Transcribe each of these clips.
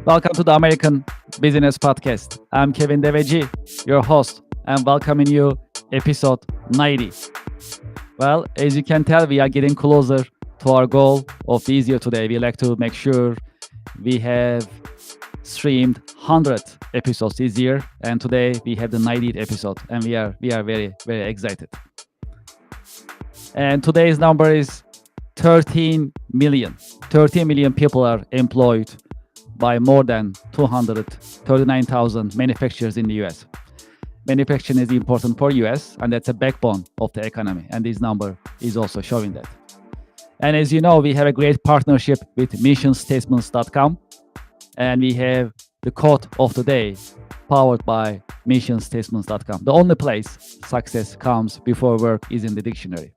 Welcome to the American Business Podcast. I'm Kevin Deveci, your host, and welcoming you episode 90. Well, as you can tell, we are getting closer to our goal of this year today. We like to make sure we have streamed 100 episodes this year, and today we have the 90th episode, and we are very, very excited. And today's number is 13 million. 13 million people are employed by more than 239,000 manufacturers in the US. Manufacturing is important for US, and that's a backbone of the economy. And this number is also showing that. And as you know, we have a great partnership with missionstatements.com. And we have the quote of the day powered by missionstatements.com. The only place success comes before work is in the dictionary.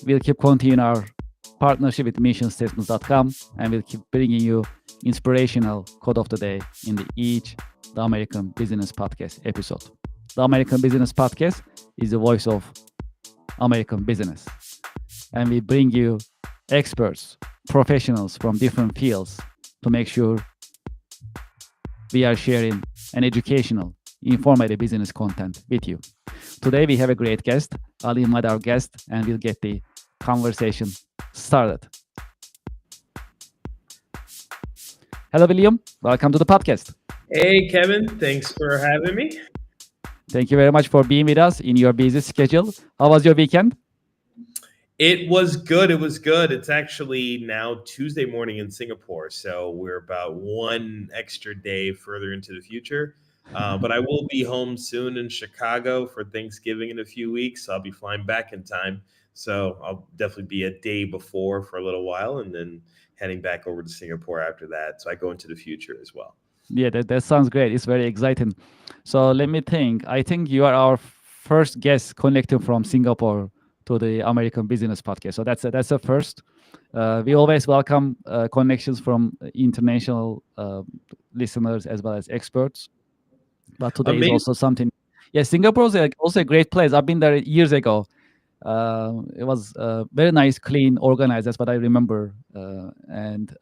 We'll keep continuing our partnership with missionstatements.com, and we'll keep bringing you inspirational quote of the day in the American Business Podcast episode. The American Business Podcast is the voice of American business, and we bring you experts, professionals from different fields to make sure we are sharing an educational, informative business content with you. Today we have a great guest. I'll invite our guest, and we'll get the conversation started. Hello, William. Welcome to the podcast. Hey, Kevin. Thanks for having me. Thank you very much for being with us in your busy schedule. How was your weekend? It was good. It's actually now Tuesday morning in Singapore, so we're about one extra day further into the future. But I will be home soon in Chicago for Thanksgiving in a few weeks. I'll be flying back in time. So I'll definitely be a day before for a little while and then heading back over to Singapore after that. So I go into the future as well. Yeah, that sounds great. It's very exciting. So let me think. I think you are our first guest connecting from Singapore to the American Business Podcast. So that's a first. We always welcome connections from international listeners as well as experts. But today Amazing. Is also something. Yeah, Singapore is also a great place. I've been there years ago. It was very nice, clean, organized. That's what I remember, and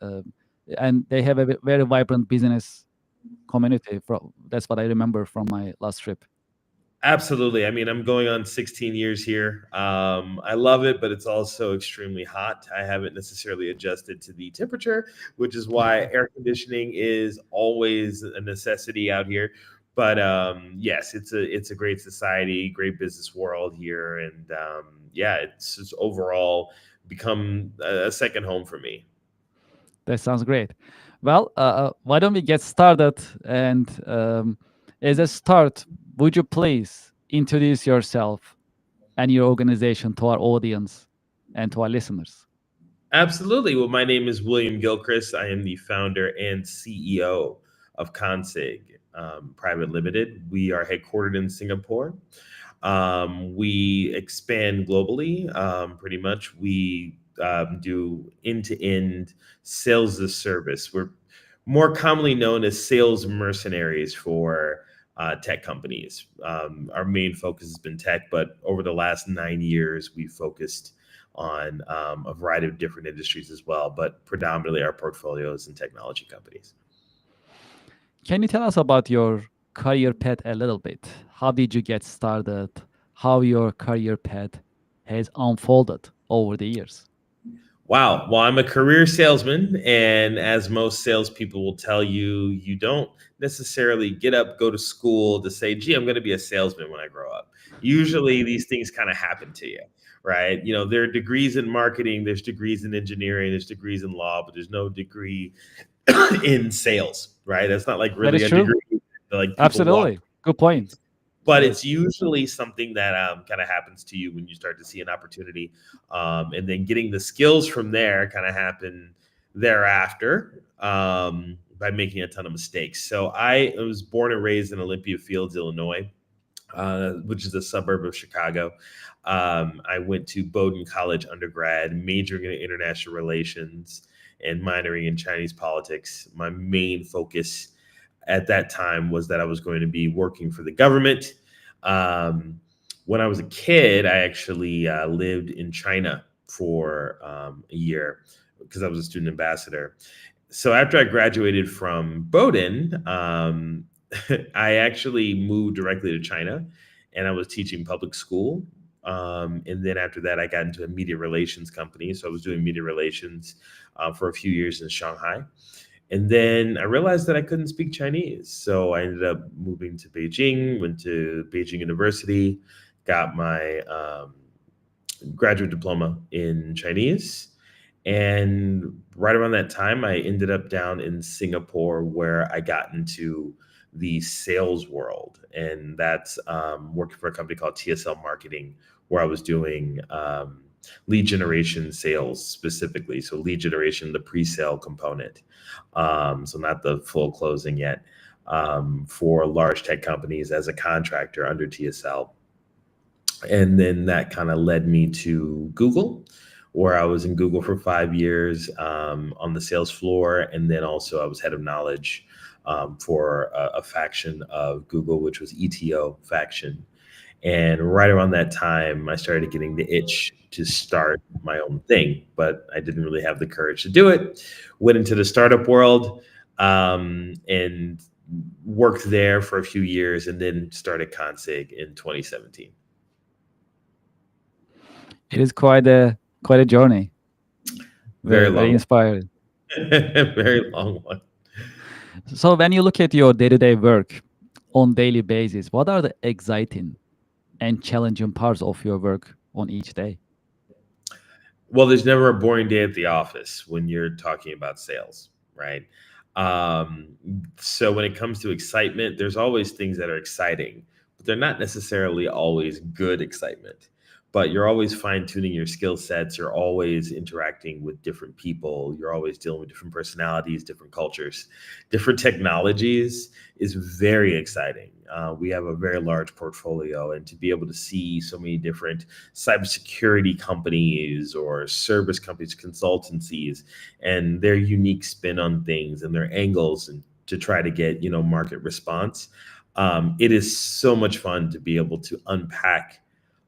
they have a very vibrant business community. That's what I remember from my last trip. Absolutely. I mean, I'm going on 16 years here. I love it, but it's also extremely hot. I haven't necessarily adjusted to the temperature, which is why air conditioning is always a necessity out here. But yes, it's a great society, great business world here, and it's just overall become a second home for me. That sounds great. Well, why don't we get started? And as a start, would you please introduce yourself and your organization to our audience and to our listeners? Absolutely. Well, my name is William Gilchrist. I am the founder and CEO of Consig Private Limited. We are headquartered in Singapore. We expand globally. Pretty much, we do end-to-end sales as service. We're more commonly known as sales mercenaries for tech companies. Our main focus has been tech, but over the last 9 years, we've focused on a variety of different industries as well, but predominantly our portfolio is in technology companies. Can you tell us about your career path a little bit? How did you get started? How your career path has unfolded over the years? Wow. Well, I'm a career salesman, and as most salespeople will tell you, you don't necessarily get up, go to school to say, gee, I'm going to be a salesman when I grow up. Usually these things kind of happen to you, right? You know, there are degrees in marketing, there's degrees in engineering, there's degrees in law, but there's no degree in sales, right? That's not like really a degree. Like absolutely. Good point. But it's Yes. usually something that kind of happens to you when you start to see an opportunity, and then getting the skills from there kind of happen thereafter, by making a ton of mistakes. So I was born and raised in Olympia Fields, Illinois, which is a suburb of Chicago. I went to Bowdoin College undergrad, majoring in international relations and minoring in Chinese politics. My main focus at that time was that I was going to be working for the government. Um, when I was a kid, I actually lived in China for a year because I was a student ambassador. So after I graduated from Bowdoin, I actually moved directly to China, and I was teaching public school. And then after that, I got into a media relations company. So I was doing media relations for a few years in Shanghai. And then I realized that I couldn't speak Chinese. So I ended up moving to Beijing, went to Beijing University, got my graduate diploma in Chinese. And right around that time, I ended up down in Singapore where I got into the sales world. And that's working for a company called TSL Marketing, where I was doing lead generation sales specifically. So, lead generation, the pre sale component. So, not the full closing yet, for large tech companies as a contractor under TSL. And then that kind of led me to Google, where I was in Google for 5 years, on the sales floor. And then also I was head of knowledge for a faction of Google, which was ETO faction. And right around that time, I started getting the itch to start my own thing, but I didn't really have the courage to do it. Went into the startup world, and worked there for a few years, and then started Consig in 2017. It is quite a journey. Very Very long inspiring. one. Very long one. So when you look at your day-to-day work on daily basis, what are the exciting and challenging parts of your work on each day? Well, there's never a boring day at the office when you're talking about sales, right? Um, so when it comes to excitement, there's always things that are exciting, but they're not necessarily always good excitement. But you're always fine tuning your skill sets. You're always interacting with different people. You're always dealing with different personalities, different cultures, different technologies is very exciting. We have a very large portfolio, and to be able to see so many different cybersecurity companies or service companies, consultancies, and their unique spin on things and their angles, and to try to get market response. It is so much fun to be able to unpack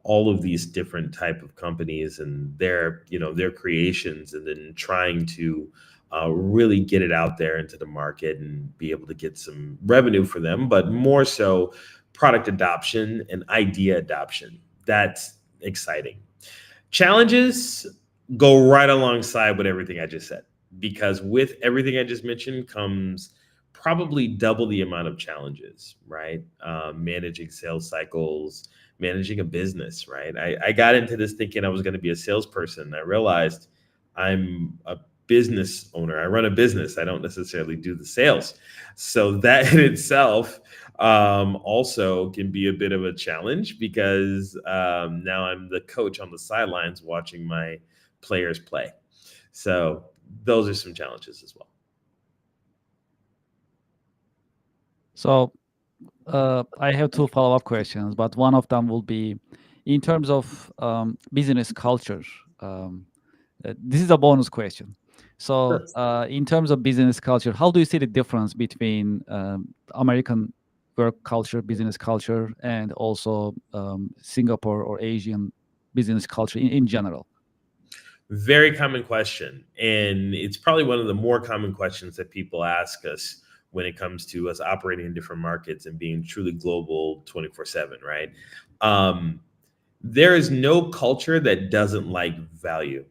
all of these different type of companies and their creations, and then trying to really get it out there into the market and be able to get some revenue for them, but more so product adoption and idea adoption. That's exciting. Challenges go right alongside with everything I just said, because with everything I just mentioned comes probably double the amount of challenges, right? Managing sales cycles, managing a business, right? I got into this thinking I was going to be a salesperson. I realized I'm a business owner. I run a business. I don't necessarily do the sales. So that in itself also can be a bit of a challenge, because now I'm the coach on the sidelines watching my players play. So those are some challenges as well. So I have two follow-up questions, but one of them will be in terms of business culture. Um, this is a bonus question. So, Sure. in terms of business culture, how do you see the difference between American work culture, business culture, and also Singapore or Asian business culture in general? Very common question. And it's probably one of the more common questions that people ask us when it comes to us operating in different markets and being truly global 24/7, right? Um, there is no culture that doesn't like value.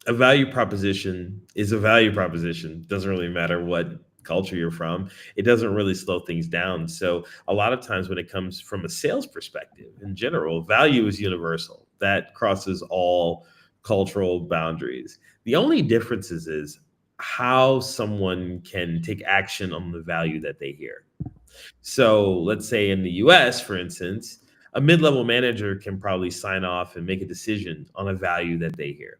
A value proposition is a value proposition. Doesn't really matter what culture you're from. It doesn't really slow things down. So a lot of times when it comes from a sales perspective, in general, value is universal. That crosses all cultural boundaries. The only differences is how someone can take action on the value that they hear. So let's say in the US, for instance, a mid-level manager can probably sign off and make a decision on a value that they hear.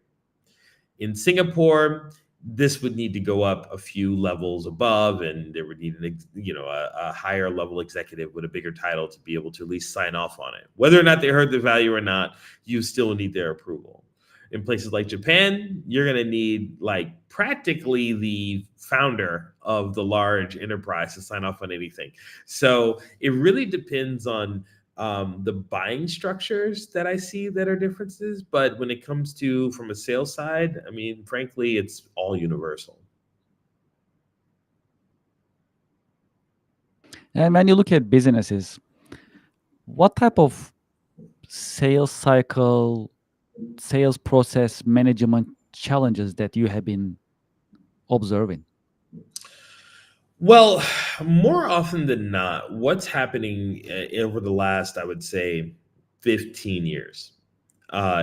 In Singapore, this would need to go up a few levels above, and there would need a higher level executive with a bigger title to be able to at least sign off on it. Whether or not they heard the value or not, you still need their approval. In places like Japan, you're going to need like practically the founder of the large enterprise to sign off on anything. So it really depends on the buying structures that I see that are differences. But when it comes to from a sales side, I mean, frankly, it's all universal. And when you look at businesses, what type of sales cycle, sales process management challenges that you have been observing? Well, more often than not, what's happening over the last, I would say, 15 years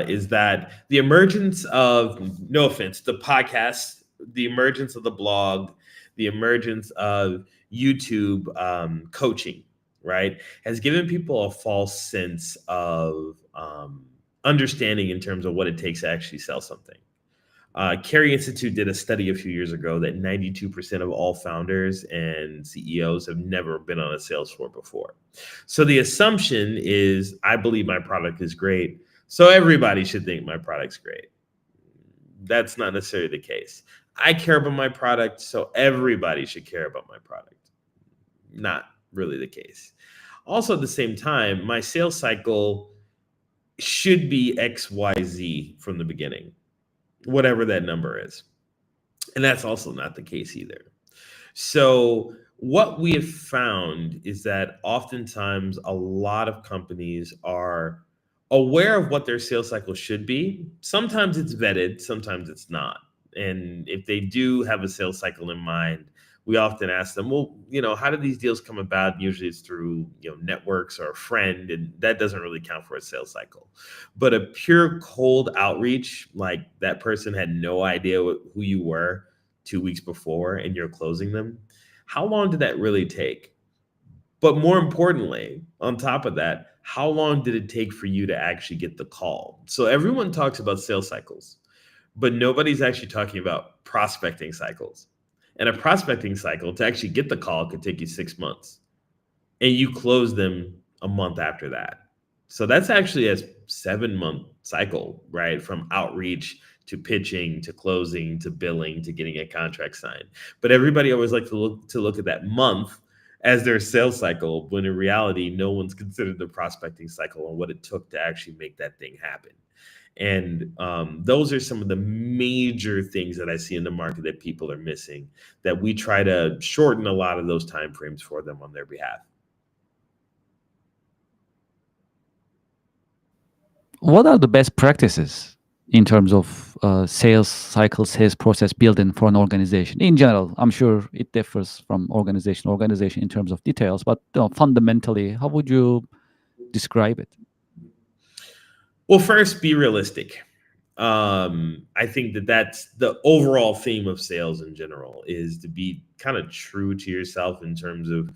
is that the emergence of, no offense, the podcast, the emergence of the blog, the emergence of YouTube coaching, right, has given people a false sense of understanding in terms of what it takes to actually sell something. Carey Institute did a study a few years ago that 92% of all founders and CEOs have never been on a sales floor before. So the assumption is, I believe my product is great, so everybody should think my product's great. That's not necessarily the case. I care about my product, so everybody should care about my product. Not really the case. Also, at the same time, my sales cycle should be XYZ from the beginning, whatever that number is. And that's also not the case either. So, what we have found is that oftentimes a lot of companies are aware of what their sales cycle should be. Sometimes it's vetted, sometimes it's not. And if they do have a sales cycle in mind, we often ask them, well, how do these deals come about? And usually it's through, networks or a friend, and that doesn't really count for a sales cycle. But a pure cold outreach, like that person had no idea who you were 2 weeks before and you're closing them, how long did that really take? But more importantly, on top of that, how long did it take for you to actually get the call? So everyone talks about sales cycles, but nobody's actually talking about prospecting cycles. And a prospecting cycle to actually get the call could take you 6 months, and you close them a month after that. So that's actually a 7-month cycle, right? From outreach to pitching to closing to billing to getting a contract signed. But everybody always likes to look at that month as their sales cycle, when in reality, no one's considered the prospecting cycle and what it took to actually make that thing happen. And those are some of the major things that I see in the market that people are missing, that we try to shorten a lot of those timeframes for them on their behalf. What are the best practices in terms of sales cycle, sales process building for an organization in general? I'm sure it differs from organization to organization in terms of details, but fundamentally, how would you describe it? Well, first, be realistic. I think that's the overall theme of sales in general, is to be kind of true to yourself in terms of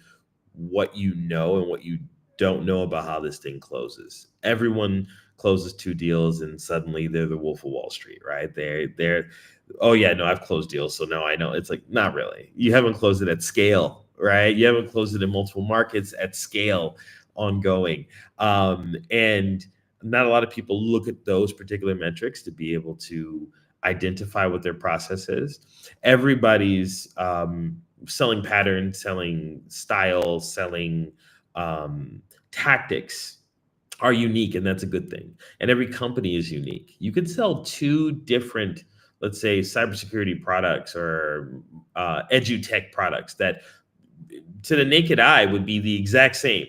what you know and what you don't know about how this thing closes. Everyone closes 2 deals and suddenly they're the Wolf of Wall Street, right? They're oh yeah, no, I've closed deals, so now I know. It's like, not really. You haven't closed it at scale, right? You haven't closed it in multiple markets at scale, ongoing. And not a lot of people look at those particular metrics to be able to identify what their process is. Everybody's selling patterns, selling style, selling tactics are unique, and that's a good thing. And every company is unique. You could sell 2 different, let's say, cybersecurity products or edutech products that to the naked eye would be the exact same,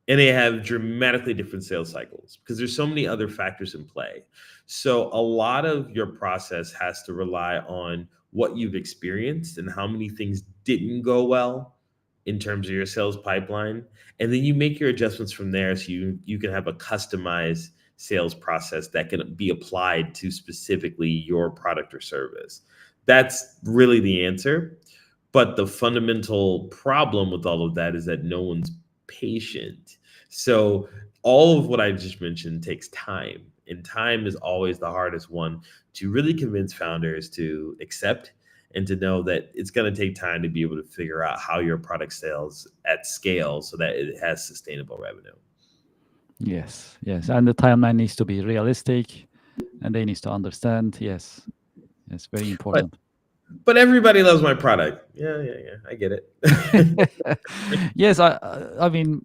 and they have dramatically different sales cycles because there's so many other factors in play. So a lot of your process has to rely on what you've experienced and how many things didn't go well in terms of your sales pipeline. And then you make your adjustments from there, so you can have a customized sales process that can be applied to specifically your product or service. That's really the answer. But the fundamental problem with all of that is that no one's patient. So all of what I just mentioned takes time, and time is always the hardest one to really convince founders to accept, and to know that it's going to take time to be able to figure out how your product sells at scale so that it has sustainable revenue. Yes, yes, and the timeline needs to be realistic, and they need to understand. Yes, it's very But important. but everybody loves my product. Yeah, yeah, yeah. I get it. Yes, I mean,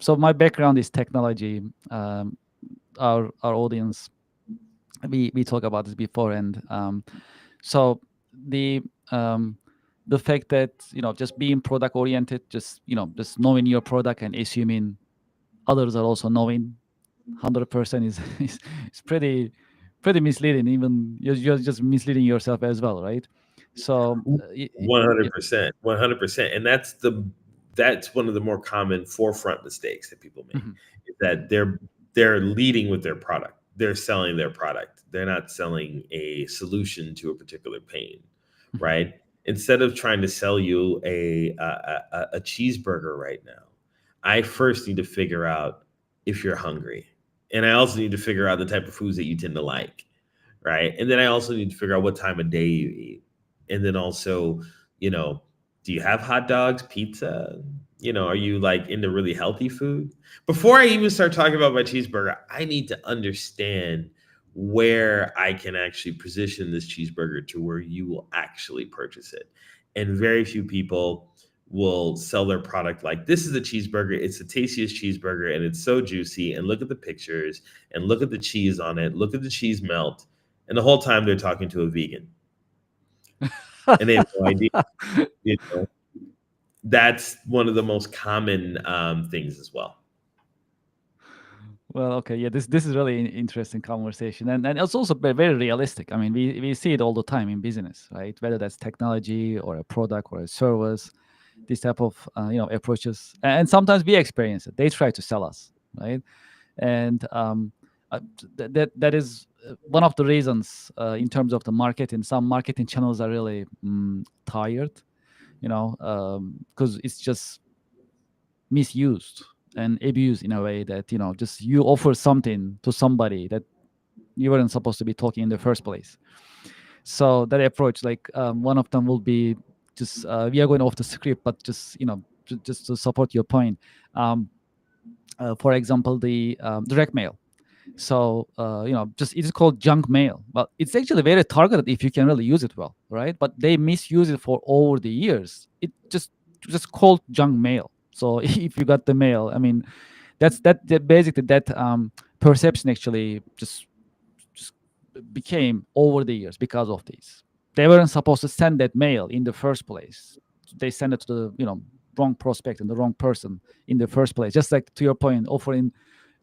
so my background is technology. Our audience, we talk about this before, and so the um, the fact that just being product oriented, just knowing your product and assuming others are also knowing 100% is pretty misleading. Even you're just misleading yourself as well, right? So 100%, 100%. And that's one of the more common forefront mistakes that people make, Mhm, is that they're leading with their product. They're selling their product. They're not selling a solution to a particular pain, mhm. right? Instead of trying to sell you a cheeseburger right now, I first need to figure out if you're hungry. And I also need to figure out the type of foods that you tend to like, right? And then I also need to figure out what time of day you eat. And then also, you know, do you have hot dogs, pizza? Are you like into really healthy food? Before I even start talking about my cheeseburger, I need to understand where I can actually position this cheeseburger to where you will actually purchase it. And very few people will sell their product like, this is a cheeseburger, it's the tastiest cheeseburger, and it's so juicy, and look at the pictures, and look at the cheese on it, look at the cheese melt, and the whole time they're talking to a vegan, and they have no idea. You know, that's one of the most common things as well. Well, okay, yeah, this is really interesting conversation, and it's also very realistic. I mean, we see it all the time in business, right? Whether that's technology or a product or a service, this type of approaches, and sometimes we experience it. They try to sell us, right? And that is one of the reasons in terms of the marketing. Some marketing channels are really tired, because it's just misused and abused in a way that just you offer something to somebody that you weren't supposed to be talking in the first place. So that approach, like one of them will be just we are going off the script, but just just to support your point. um, for example, the direct mail. So just it's called junk mail, but it's actually very targeted if you can really use it well, right? But they misuse it for over the years. It just called junk mail. So if you got the mail, I mean, that basically that perception actually just became over the years because of these. They weren't supposed to send that mail in the first place. They send it to the wrong prospect and the wrong person in the first place. Just like to your point, offering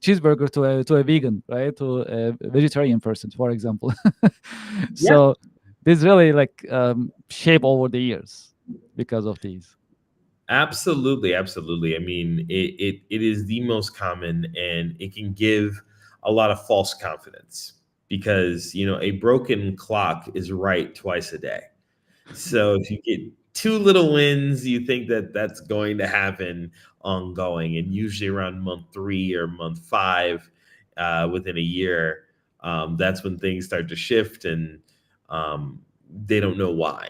cheeseburger to a vegan, right? To a vegetarian person, for example. Yeah, So this really like shape over the years because of these. absolutely, absolutely. I mean, it is the most common, and it can give a lot of false confidence, because a broken clock is right twice a day. So if you get two little wins, you think that that's going to happen ongoing, and usually around month 3 or month 5, within a year, that's when things start to shift, and they don't know why,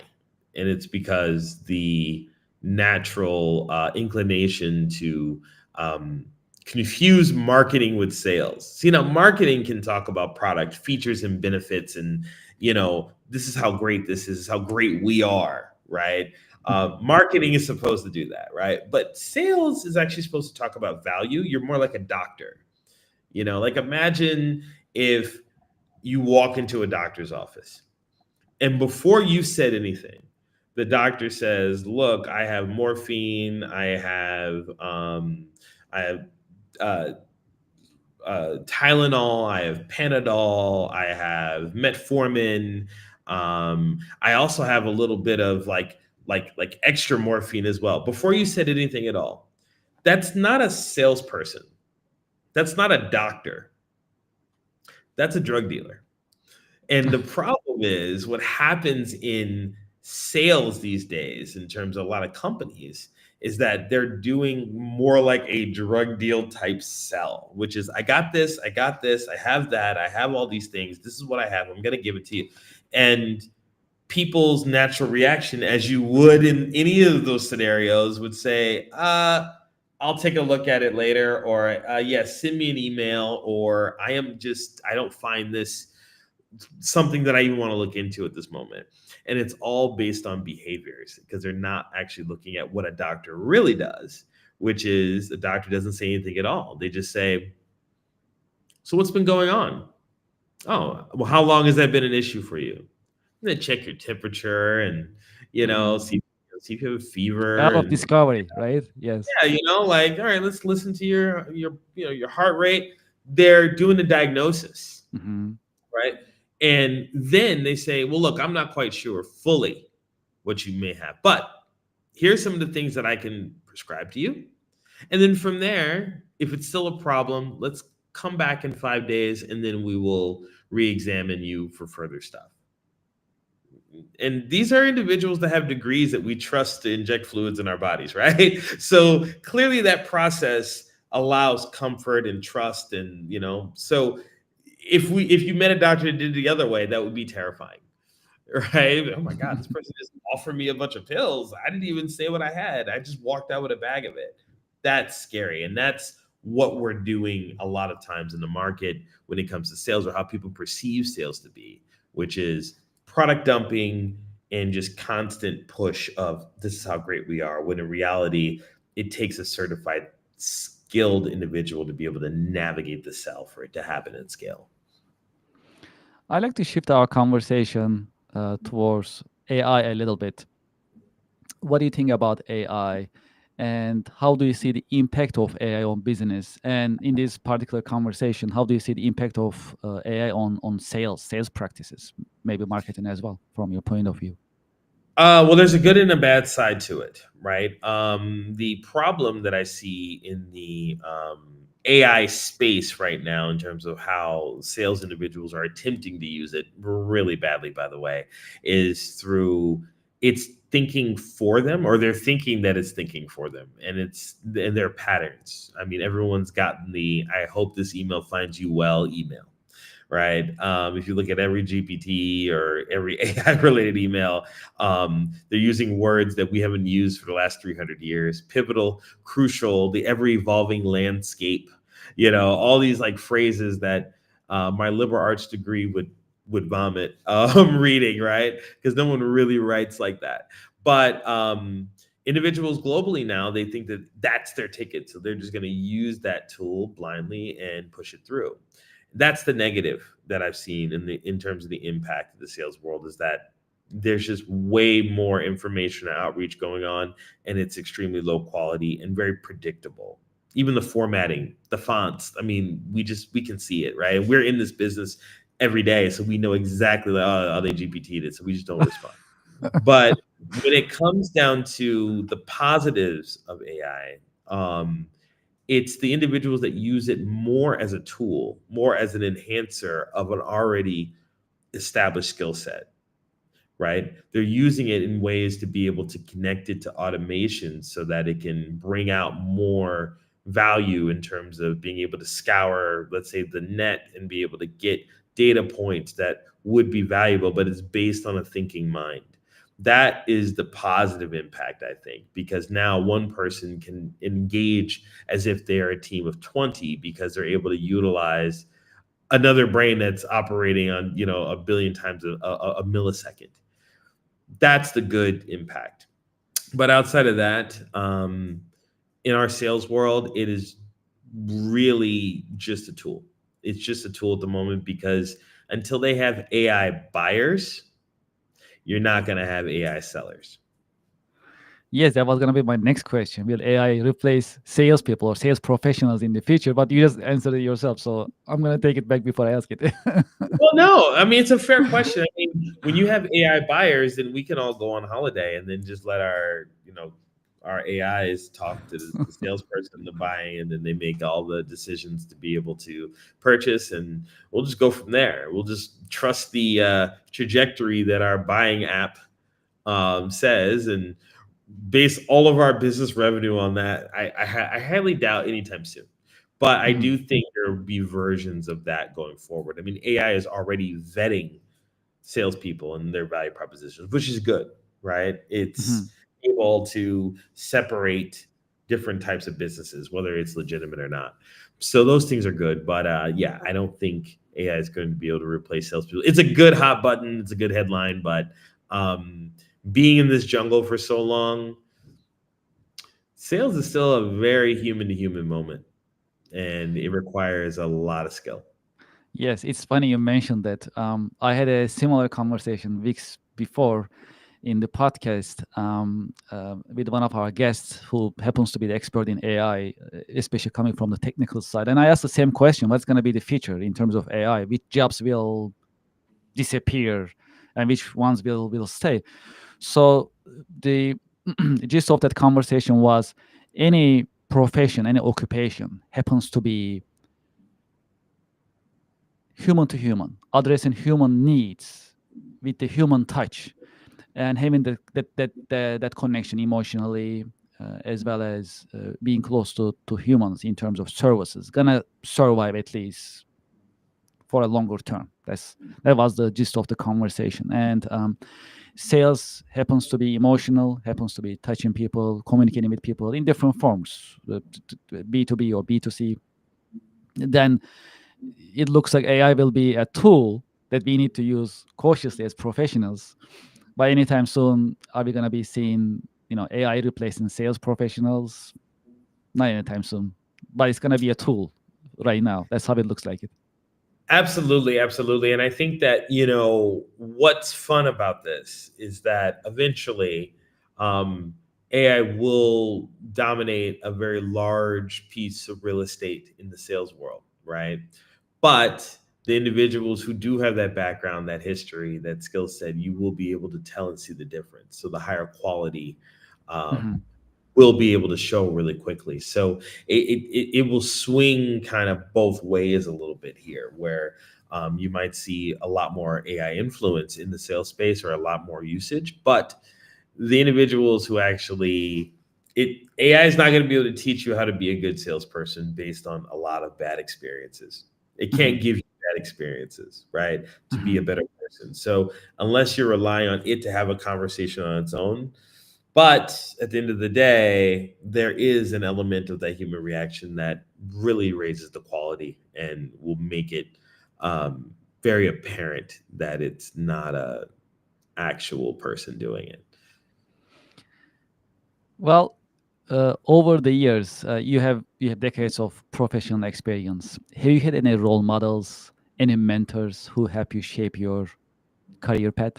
and it's because the natural inclination to um, confuse marketing with sales. So, marketing can talk about product features and benefits, and this is how great this is how great we are, right? Marketing is supposed to do that, right? But sales is actually supposed to talk about value. You're more like a doctor. Like, imagine if you walk into a doctor's office, and before you said anything, the doctor says, "Look, I have morphine. I have uh, Tylenol. I have Panadol. I have metformin. I also have a little bit of like extra morphine as well." Before you said anything at all, that's not a salesperson. That's not a doctor. That's a drug dealer. And the problem is, what happens in sales these days, in terms of a lot of companies, is that they're doing more like a drug deal type sell, which is, I got this, I have that, I have all these things. This is what I have. I'm going to give it to you. And people's natural reaction, as you would in any of those scenarios, would say, I'll take a look at it later, or yes, send me an email, or I don't find this something that I even want to look into at this moment. And it's all based on behaviors, because they're not actually looking at what a doctor really does, which is, a doctor doesn't say anything at all. They just say, so what's been going on? Oh, well, how long has that been an issue for you? And then check your temperature and, see if you have a A lot fever, of and discovery, right? Yes. yeah, like, all right, let's listen to your heart rate. They're doing the diagnosis, Hmm. right? And then they say, well, look, I'm not quite sure fully what you may have, but here's some of the things that I can prescribe to you. And then from there, if it's still a problem, let's come back in 5 days, and then we will re-examine you for further stuff. And these are individuals that have degrees that we trust to inject fluids in our bodies, right? So clearly that process allows comfort and trust. And, so if you met a doctor that did it the other way, that would be terrifying, right? Oh my God, this person just offered me a bunch of pills. I didn't even say what I had. I just walked out with a bag of it. That's scary. And that's what we're doing a lot of times in the market when it comes to sales, or how people perceive sales to be, which is product dumping and just constant push of, this is how great we are, when in reality, it takes a certified, skilled individual to be able to navigate the sell for it to happen at scale. I like to shift our conversation towards AI a little bit. What do you think about AI, and how do you see the impact of AI on business? And in this particular conversation, how do you see the impact of AI on sales practices, maybe marketing as well, from your point of view? Well, there's a good and a bad side to it, right? The problem that I see in the AI space right now, in terms of how sales individuals are attempting to use it really badly, by the way, is through, it's thinking for them, or they're thinking that it's thinking for them, and their patterns. I mean, everyone's gotten the "I hope this email finds you well" email, right? If you look at every GPT or every AI related email, they're using words that we haven't used for the last 300 years: pivotal, crucial, the ever evolving landscape, all these like phrases that my liberal arts degree would vomit reading, right? Because no one really writes like that. But individuals globally now, they think that that's their ticket. So they're just going to use that tool blindly and push it through. That's the negative that I've seen in terms of the impact of the sales world, is that there's just way more information and outreach going on, and it's extremely low quality and very predictable. Even the formatting, the fonts, I mean, we can see it, right? And we're in this business every day, so we know exactly, like, oh, they GPT'd it, so we just don't respond. But when it comes down to the positives of AI, it's the individuals that use it more as a tool, more as an enhancer of an already established skill set, right? They're using it in ways to be able to connect it to automation, so that it can bring out more value in terms of being able to scour, let's say, the net, and be able to get data points that would be valuable, but it's based on a thinking mind. That is the positive impact, I think, because now one person can engage as if they are a team of 20, because they're able to utilize another brain that's operating on, a billion times a millisecond. That's the good impact. But outside of that, in our sales world, it is really just a tool. It's just a tool at the moment, because until they have AI buyers, you're not going to have AI sellers. Yes, that was going to be my next question. Will AI replace salespeople or sales professionals in the future? But you just answered it yourself, so I'm going to take it back before I ask it. Well, no, I mean, it's a fair question. I mean, when you have AI buyers, then we can all go on holiday and then just let our AIs talk to the salesperson, the buying, and then they make all the decisions to be able to purchase, and we'll just go from there. We'll just trust the trajectory that our buying app says, and base all of our business revenue on that, I highly doubt anytime soon. But I Hmm. do think there will be versions of that going forward. I mean, AI is already vetting salespeople and their value propositions, which is good, right? It's Hmm. able to separate different types of businesses, whether it's legitimate or not. So those things are good. But yeah, I don't think AI is going to be able to replace salespeople. It's a good hot button, it's a good headline, but um, being in this jungle for so long, sales is still a very human to human moment, and it requires a lot of skill. Yes, it's funny you mentioned that. I had a similar conversation weeks before in the podcast with one of our guests who happens to be the expert in AI, especially coming from the technical side. And I asked the same question: what's going to be the future in terms of AI? Which jobs will disappear, and which ones will stay? So the gist of that conversation was any profession, any occupation happens to be human to human, addressing human needs with the human touch and having that connection emotionally, as well as being close to humans in terms of services, gonna survive at least for a longer term. That was the gist of the conversation. And sales happens to be emotional, happens to be touching people, communicating with people in different forms, B2B or B2C. Then it looks like AI will be a tool that we need to use cautiously as professionals. By anytime soon, are we going to be seeing AI replacing sales professionals? Not anytime soon, but it's going to be a tool right now. That's how it looks like it. Absolutely, absolutely. And I think that, what's fun about this is that eventually AI will dominate a very large piece of real estate in the sales world, right? But the individuals who do have that background, that history, that skill set, you will be able to tell and see the difference. So the higher quality um, Hmm. will be able to show really quickly. So it will swing kind of both ways a little bit here, where you might see a lot more AI influence in the sales space or a lot more usage, but the individuals who actually AI is not going to be able to teach you how to be a good salesperson based on a lot of bad experiences. It can't Hmm. give you bad experiences, right? To be a Hmm. better person. So unless you're relying on it to have a conversation on its own, but at the end of the day, there is an element of that human reaction that really raises the quality and will make it very apparent that it's not a actual person doing it. Well, over the years, you have decades of professional experience. Have you had any role models, any mentors who help you shape your career path?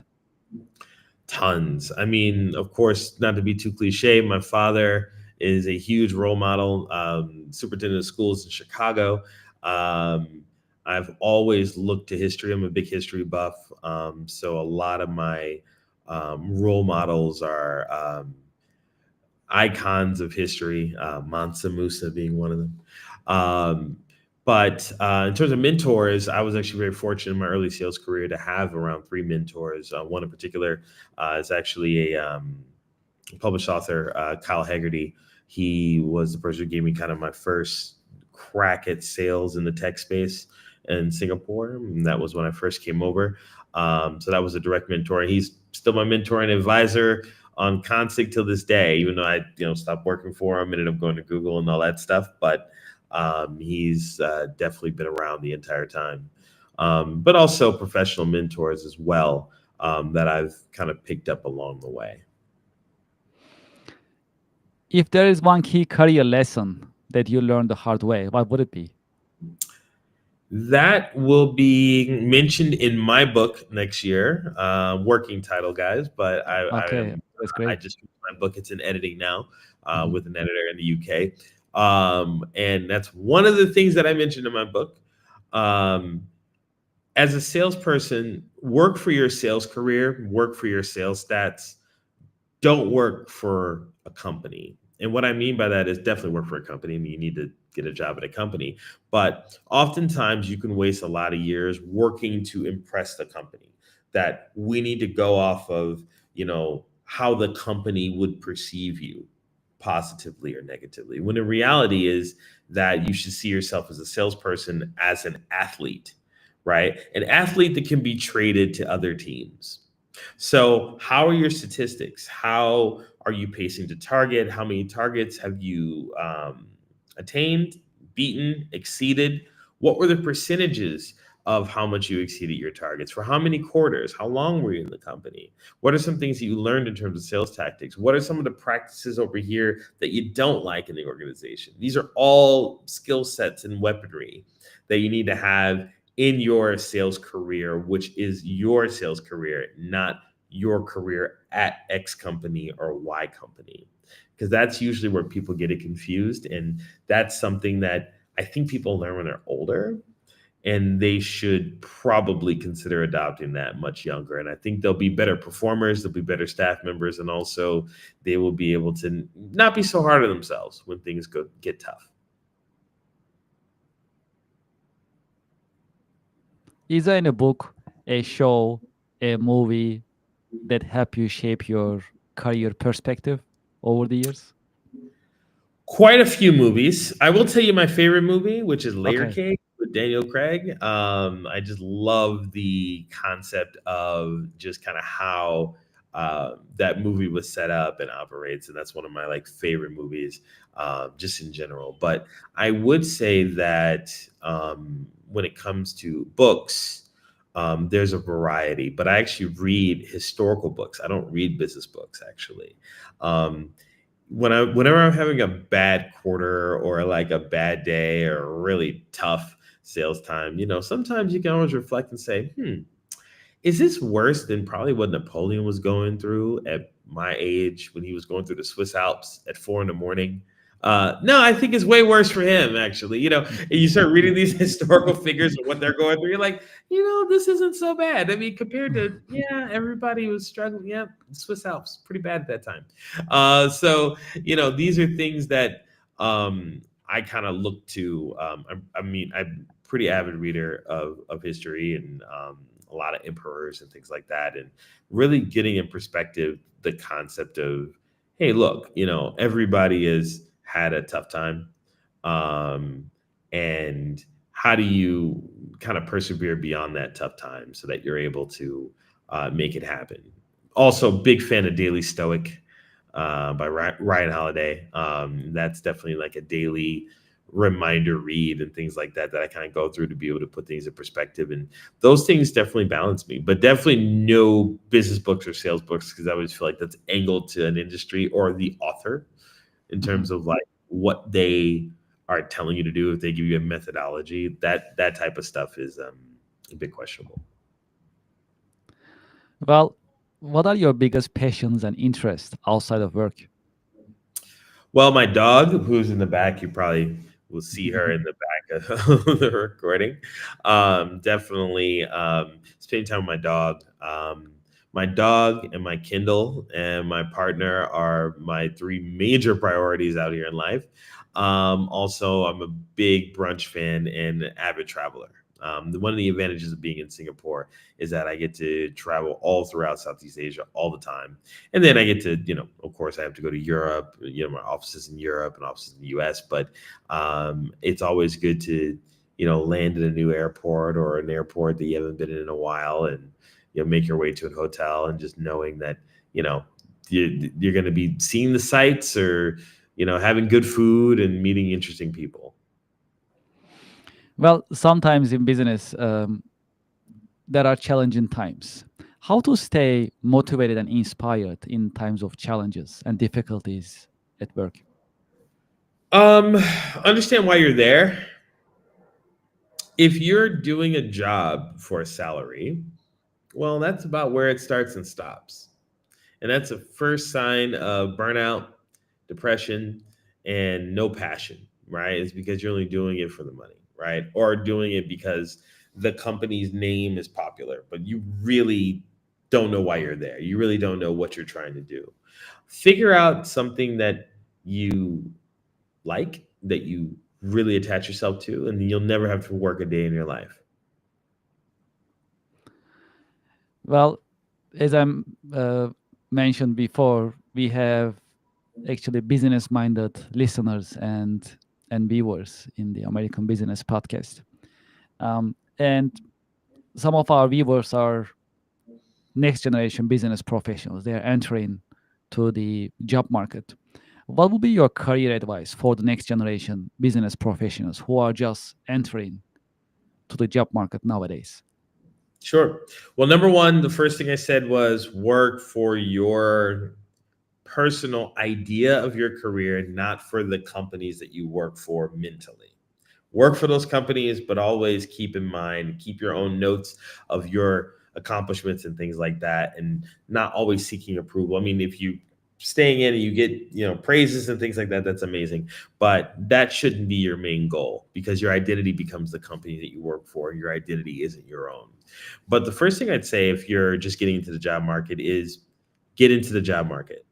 Tons. I mean, of course, not to be too cliche, my father is a huge role model, superintendent of schools in Chicago. Um, I've always looked to history. I'm a big history buff. So a lot of my role models are icons of history, Mansa Musa being one of them. Um, but in terms of mentors, I was actually very fortunate in my early sales career to have around three mentors. One in particular is actually a published author, Kyle Haggerty. He was the person who gave me kind of my first crack at sales in the tech space in Singapore. And that was when I first came over. So that was a direct mentor. He's still my mentor and advisor on Consig till this day, even though I stopped working for him, ended up going to Google and all that stuff. But he's definitely been around the entire time. But also professional mentors as well, that I've kind of picked up along the way. If there is one key career lesson that you learned the hard way, what would it be? That will be mentioned in my book next year. Working title, guys, but Okay, that's I great. just finished my book. It's in editing now, Mhm. with an editor in the UK, and that's one of the things that I mentioned in my book. Um, as a salesperson, work for your sales career, work for your sales stats, don't work for a company. And what I mean by that is definitely work for a company. I mean, you need to get a job at a company, but oftentimes you can waste a lot of years working to impress the company. That we need to go off of, how the company would perceive you positively or negatively. When the reality is that you should see yourself as a salesperson, as an athlete, right? An athlete that can be traded to other teams. So, how are your statistics? How are you pacing to target? How many targets have you attained, beaten, exceeded? What were the percentages of how much you exceeded your targets? For how many quarters? How long were you in the company? What are some things that you learned in terms of sales tactics? What are some of the practices over here that you don't like in the organization? These are all skill sets and weaponry that you need to have in your sales career, which is your sales career, not your career at X company or Y company. Because that's usually where people get it confused. And that's something that I think people learn when they're older, and they should probably consider adopting that much younger. And I think they'll be better performers, they'll be better staff members, and also they will be able to not be so hard on themselves when things get tough. Is there any book, a show, a movie that help you shape your career perspective over the years? Quite a few movies. I will tell you my favorite movie, which is Layer Okay. Cake with Daniel Craig. I just love the concept of just kind of how that movie was set up and operates, and that's one of my like favorite movies, just in general. But I would say that when it comes to books, there's a variety. But I actually read historical books. I don't read business books actually. Um, whenever I'm having a bad quarter or like a bad day or a really tough sales time, sometimes you can always reflect and say, is this worse than probably what Napoleon was going through at my age when he was going through the Swiss Alps at 4 in the morning? No, I think it's way worse for him, actually. And you start reading these historical figures and what they're going through. You're like, this isn't so bad. I mean, compared to, yeah, everybody was struggling. Yeah, Swiss Alps, pretty bad at that time. These are things that I kind of look to. I'm a pretty avid reader of history and a lot of emperors and things like that, and really getting in perspective the concept of, hey, look, everybody has had a tough time, and how do you kind of persevere beyond that tough time so that you're able to make it happen. Also, big fan of Daily Stoic by Ryan Holiday. That's definitely like a daily reminder read and things like that I kind of go through to be able to put things in perspective. And those things definitely balance me, but definitely no business books or sales books, because I always feel like that's angled to an industry or the author in terms of like what they are telling you to do. If they give you a methodology, that type of stuff is a bit questionable. Well, what are your biggest passions and interests outside of work? Well, my dog, who's in the back, you probably will see her in the back of the recording. Definitely spending time with my dog. My dog and my Kindle and my partner are my three major priorities out here in life. Also, I'm a big brunch fan and avid traveler. One of the advantages of being in Singapore is that I get to travel all throughout Southeast Asia all the time. And then I get to, of course, I have to go to Europe. My offices in Europe and offices in the US. But it's always good to, land in a new airport or an airport that you haven't been in a while, and make your way to a hotel, and just knowing that you're going to be seeing the sights, or having good food and meeting interesting people. Well, sometimes in business, there are challenging times. How to stay motivated and inspired in times of challenges and difficulties at work? Understand why you're there. If you're doing a job for a salary, well, that's about where it starts and stops. And that's a first sign of burnout, depression, and no passion, right? It's because you're only doing it for the money, right? Or doing it because the company's name is popular, but you really don't know why you're there. You really don't know what you're trying to do. Figure out something that you like, that you really attach yourself to, and you'll never have to work a day in your life. Well, as I'm mentioned before, we have actually business-minded listeners and viewers in the American Business Podcast. And some of our viewers are next generation business professionals. They are entering to the job market. What would be your career advice for the next generation business professionals who are just entering to the job market nowadays? Sure. Well, number one, the first thing I said was work for your personal idea of your career, not for the companies that you work for mentally. Work for those companies, but always keep in mind, keep your own notes of your accomplishments and things like that, and not always seeking approval. I mean, if you staying in and you get, praises and things like that, that's amazing. But that shouldn't be your main goal, because your identity becomes the company that you work for. Your identity isn't your own. But the first thing I'd say, if you're just getting into the job market, is get into the job market.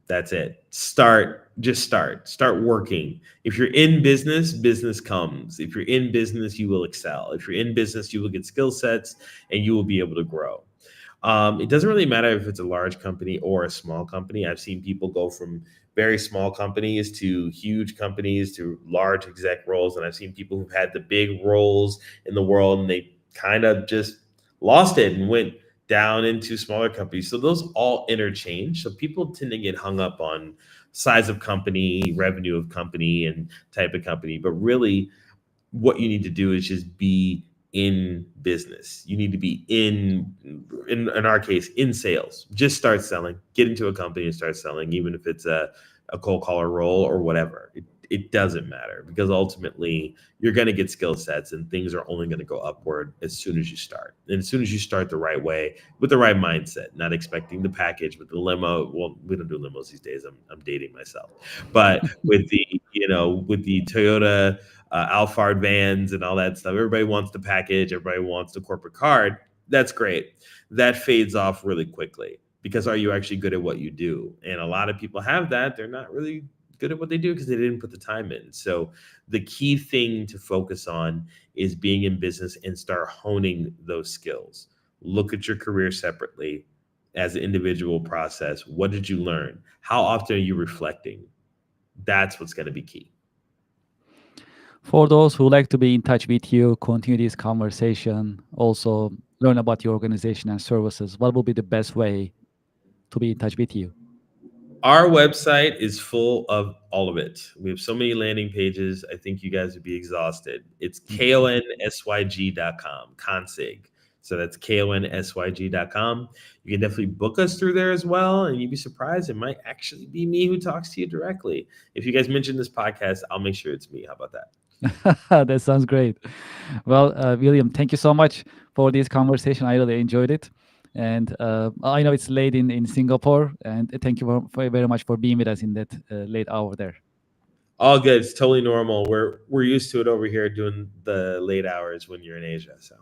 That's it. Start working. If you're in business, business comes. If you're in business, you will excel. If you're in business, you will get skill sets and you will be able to grow. It doesn't really matter if it's a large company or a small company. I've seen people go from very small companies to huge companies to large exec roles. And I've seen people who've had the big roles in the world and they kind of just lost it and went down into smaller companies. So those all interchange. So people tend to get hung up on size of company, revenue of company, and type of company. But really, what you need to do is just be in business. You need to be in our case, in sales. Just start selling. Get into a company and start selling, even if it's a cold caller role or whatever. It doesn't matter, because ultimately you're going to get skill sets and things are only going to go upward as soon as you start. And as soon as you start the right way, with the right mindset, not expecting the package with the limo. Well, we don't do limos these days. I'm dating myself. But with the Toyota Alphard vans and all that stuff, everybody wants the package. Everybody wants the corporate card. That's great. That fades off really quickly, because are you actually good at what you do? And a lot of people have that. They're not really good at what they do because they didn't put the time in. So the key thing to focus on is being in business and start honing those skills. Look at your career separately as an individual process. What did you learn? How often are you reflecting? That's what's going to be key. For those who like to be in touch with you, continue this conversation, also learn about your organization and services, what will be the best way to be in touch with you? Our website is full of all of it. We have so many landing pages. I think you guys would be exhausted. It's konsyg.com, consig. So that's konsyg.com. You can definitely book us through there as well. And you'd be surprised. It might actually be me who talks to you directly. If you guys mention this podcast, I'll make sure it's me. How about that? That sounds great. Well, William, thank you so much for this conversation. I really enjoyed it. And I know it's late in Singapore, and thank you very much for being with us in that late hour there. All good. It's totally normal. We're used to it over here doing the late hours when you're in Asia. So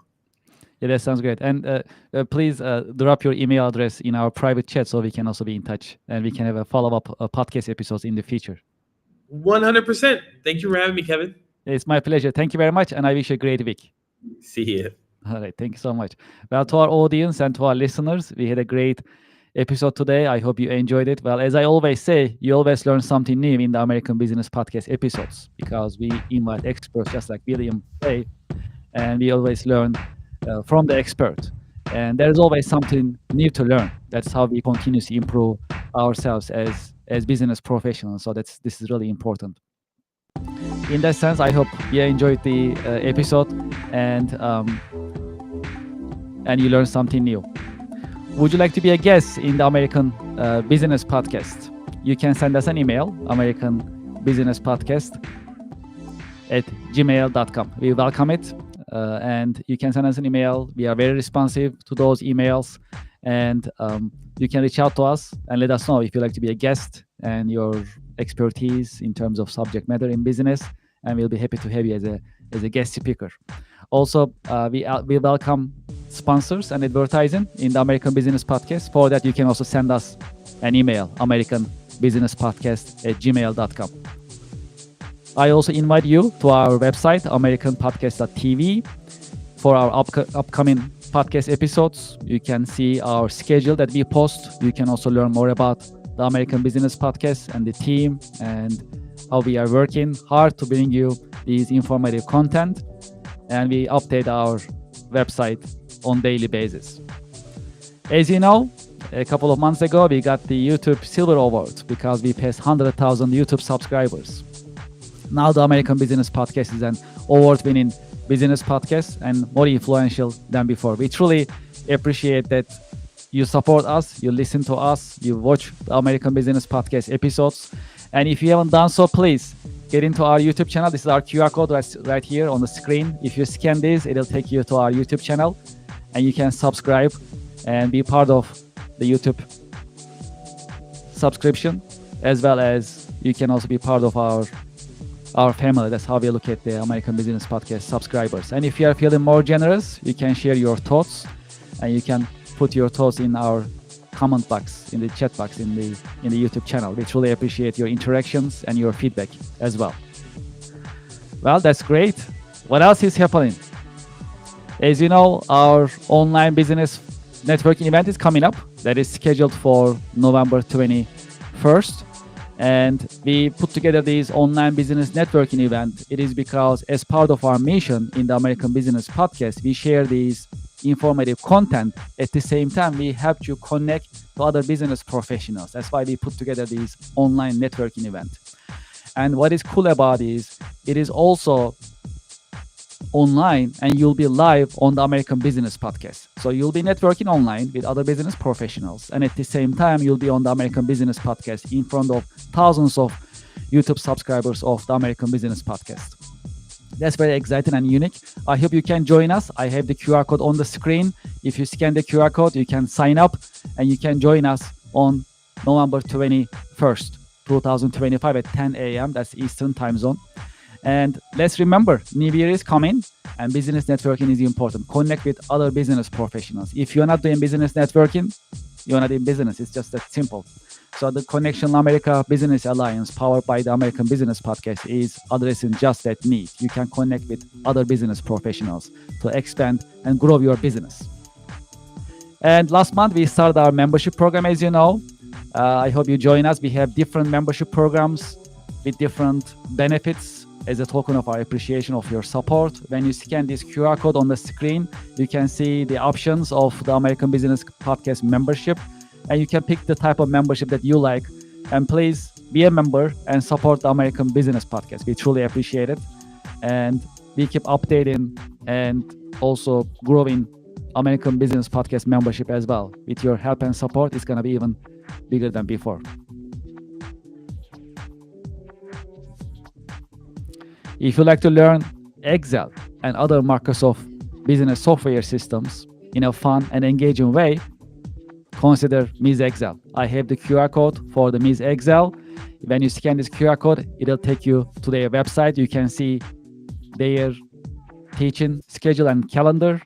yeah, that sounds great. And please drop your email address in our private chat so we can also be in touch and we can have a follow-up podcast episodes in the future. 100%. Thank you for having me, Kevin. It's my pleasure. Thank you very much, and I wish you a great week. See you. All right. Thank you so much. Well, to our audience and to our listeners, we had a great episode today. I hope you enjoyed it. Well, as I always say, you always learn something new in the American Business Podcast episodes, because we invite experts just like William Play, and we always learn from the expert. And there's always something new to learn. That's how we continuously improve ourselves as business professionals. So this is really important. In that sense, I hope you enjoyed the episode and you learned something new. Would you like to be a guest in the American Business Podcast? You can send us an email, americanbusinesspodcast@gmail.com. We welcome it, and you can send us an email. We are very responsive to those emails, and you can reach out to us and let us know if you'd like to be a guest and your expertise in terms of subject matter in business, and we'll be happy to have you as a guest speaker. Also, we welcome sponsors and advertising in the American Business Podcast. For that, you can also send us an email, americanbusinesspodcast@gmail.com. I also invite you to our website, americanpodcast.tv, for our upcoming podcast episodes. You can see our schedule that we post. You can also learn more about the American Business Podcast and the team and how we are working hard to bring you these informative content. And we update our website on daily basis. As you know, a couple of months ago, we got the YouTube Silver Award because we passed 100,000 YouTube subscribers. Now the American Business Podcast is an award-winning business podcast and more influential than before. We truly appreciate that you support us, you listen to us, you watch the American Business Podcast episodes. And if you haven't done so, please get into our YouTube channel. This is our QR code right here on the screen. If you scan this, it'll take you to our YouTube channel and you can subscribe and be part of the YouTube subscription, as well as you can also be part of our family. That's how we look at the American Business Podcast subscribers. And if you are feeling more generous, you can share your thoughts and you can put your thoughts in our comment box, in the chat box in the YouTube channel. We truly appreciate your interactions and your feedback as well. Well, that's great. What else is happening? As you know, our online business networking event is coming up. That is scheduled for November 21st. And we put together this online business networking event. It is because as part of our mission in the American Business Podcast, we share these informative content. At the same time, we help you connect to other business professionals. That's why we put together this online networking event. And what is cool about it is also online and you'll be live on the American Business Podcast. So you'll be networking online with other business professionals. And at the same time, you'll be on the American Business Podcast in front of thousands of YouTube subscribers of the American Business Podcast. That's very exciting and unique. I hope you can join us. I have the QR code on the screen. If you scan the QR code, you can sign up and you can join us on November 21st, 2025 at 10 a.m. That's Eastern time zone. And let's remember, New Year is coming and business networking is important. Connect with other business professionals. If you're not doing business networking, you're not in business. It's just that simple. So the Connectional America Business Alliance, powered by the American Business Podcast, is addressing just that need. You can connect with other business professionals to expand and grow your business. And last month, we started our membership program, as you know. I hope you join us. We have different membership programs with different benefits as a token of our appreciation of your support. When you scan this QR code on the screen, you can see the options of the American Business Podcast membership, and you can pick the type of membership that you like. And please be a member and support the American Business Podcast. We truly appreciate it. And we keep updating and also growing American Business Podcast membership as well. With your help and support, it's going to be even bigger than before. If you like to learn Excel and other Microsoft business software systems in a fun and engaging way, consider Ms. Excel. I have the QR code for the Ms. Excel. When you scan this QR code, it'll take you to their website. You can see their teaching schedule and calendar.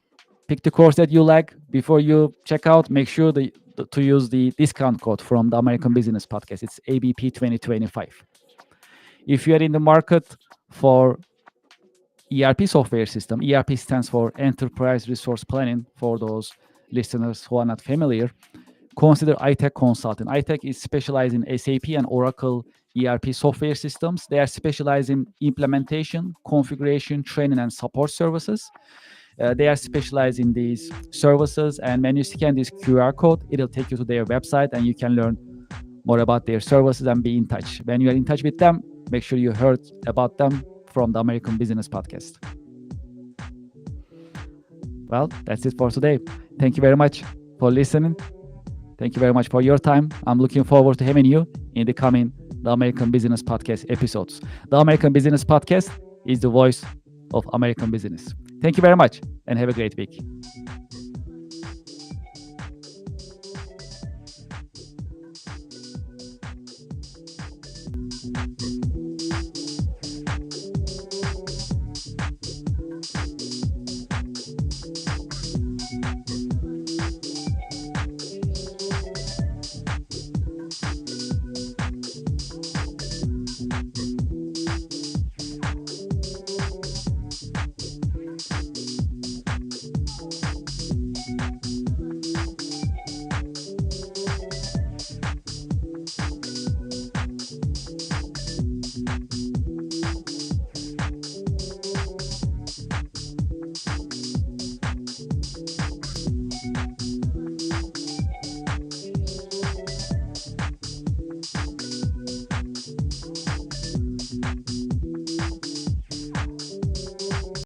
Pick the course that you like. Before you check out, make sure to use the discount code from the American Business Podcast. It's ABP 2025. If you are in the market for ERP software system, ERP stands for Enterprise Resource Planning for those listeners who are not familiar, consider iTech Consulting. iTech is specialized in SAP and Oracle ERP software systems. They are specialized in implementation, configuration, training, and support services. They are specialized in these services, and when you scan this QR code, it'll take you to their website and you can learn more about their services and be in touch. When you are in touch with them, make sure you heard about them from the American Business Podcast. Well, that's it for today. Thank you very much for listening. Thank you very much for your time. I'm looking forward to having you in the coming The American Business Podcast episodes. The American Business Podcast is the voice of American business. Thank you very much and have a great week.